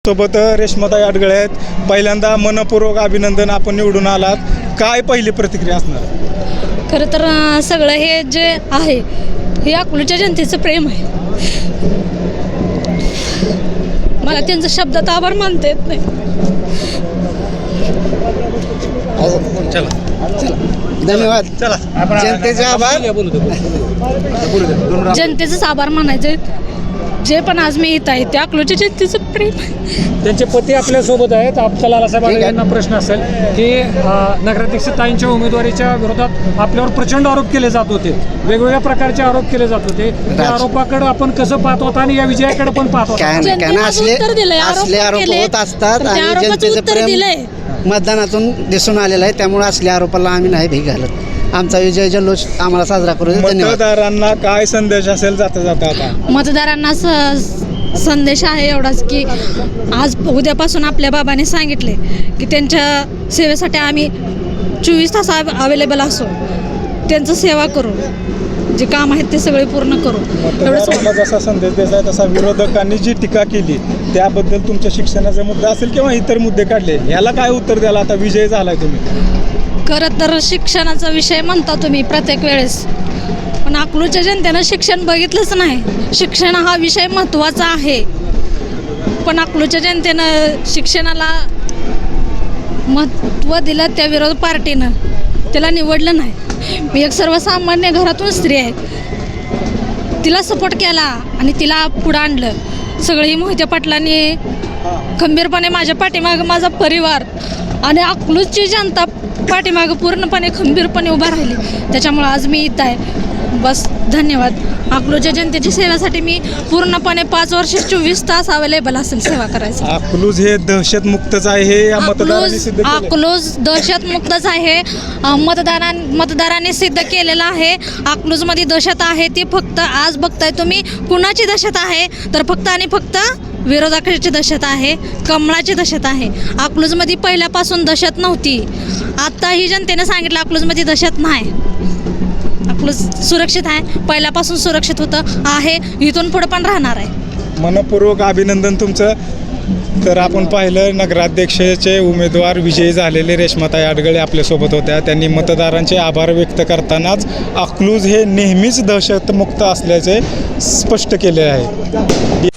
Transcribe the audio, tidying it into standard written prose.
सोबत रेश्माताई अडगळे आहेत. पहिल्यांदा मनपूर्वक अभिनंदन, आपण निवडून आलात. काय पहिली प्रतिक्रिया असणार? खरं तर सगळं हे जे आहे हे अकलूजच्या जनतेचं प्रेम आहे. मला त्यांचा शब्दात आभार मानता येत नाही. धन्यवाद. चला, जनतेचे आभार. जनतेचंच आभार मानायचे. जे पण आज मी येत आहे ते अकलूजच्या जनतेचं प्रेम आहे. त्यांचे पती आपल्यासोबत आहेत. आपल्याला लालासाहेब यांना प्रश्न असेल की नगराध्यक्ष ताईंच्या उमेदवारीच्या विरोधात आपल्यावर प्रचंड आरोप केले जात होते, वेगवेगळ्या प्रकारचे आरोप केले जात होते. त्या आरोपाकडे आपण कसं पाहत होता आणि या विजयाकडे पण पाहत होता? असले आरोप होत असतात आणि जनतेचं प्रेम मतदानातून दिसून आलेलं आहे. त्यामुळे असल्या आरोपाला आम्ही नाही भी घालत. आमचा विजय जल्लोष आम्हाला साजरा करू दे. धन्यवाद. मतदारांना काय संदेश असेल जाता जाता? आता मतदारांना संदेश आहे एवढाच की आज उद्यापासून आपल्या बाबांनी सांगितले की त्यांच्या सेवेसाठी आम्ही 24 तास अवेलेबल असू, त्यांचं सेवा करू, जे काम आहेत ते सगळे पूर्ण करू. मतदारांना जसा संदेश द्यायचा आहे तसा विरोधकांनी जी टीका केली त्याबद्दल तुमच्या शिक्षणाचा मुद्दा असेल किंवा इतर मुद्दे काढले, ह्याला काय उत्तर द्याला? आता विजय झालाय तुम्ही. खरं तर शिक्षणाचा विषय म्हणता तुम्ही प्रत्येक वेळेस, पण अकलूजच्या जनतेनं शिक्षण बघितलंच नाही. शिक्षण हा विषय महत्त्वाचा आहे, पण अकलूजच्या जनतेनं शिक्षणाला महत्त्व दिलं. त्या विरोध पार्टीनं त्याला निवडलं नाही. मी एक सर्वसामान्य घरातून स्त्री आहे, तिला सपोर्ट केला आणि तिला पुढं आणलं. सगळी मोहिते पाटलांनी खंबीरपणे माझ्या पाठीमागं माझा परिवार आणि अकलूजची जनता पाठीमागं पूर्णपणे खंबीरपणे उभा राहिली. त्याच्यामुळं आज मी इथं आहे. बस धन्यवाद. अकलूजच्या जनतेच्या सेवेसाठी मी पूर्णपणे 5 वर्ष 24 तास अवेलेबल असेल सेवा करायचं. अकलूज हे दहशतमुक्तच आहे हे या मतदारांनी सिद्ध केलं. अकलूज दहशतमुक्तच आहे. मतदारांनी सिद्ध केलेलं आहे. अकलूजमध्ये दहशत आहे ती फक्त आज बघताय तुम्ही. कुणाची दहशत आहे तर फक्त आणि फक्त विरोधकाची दहशत आहे, कमळाची दहशत आहे. अकलूजमध्ये पहिल्यापासून दहशत नव्हती. आत्ताही जनतेने सांगितलं अकलूजमध्ये दहशत नाही. अकलूज सुरक्षित आहे, पहिल्यापासून सुरक्षित होतं आहे, इथून पुढे पण राहणार आहे. मनपूर्वक अभिनंदन तुमचं. तर आपण पाहिलं नगराध्यक्षाचे उमेदवार विजयी झालेले रेश्माताई अडगळे आपल्यासोबत होत्या. त्यांनी मतदारांचे आभार व्यक्त करतानाच अकलूज हे नेहमीच दहशतमुक्त असल्याचे स्पष्ट केले आहे.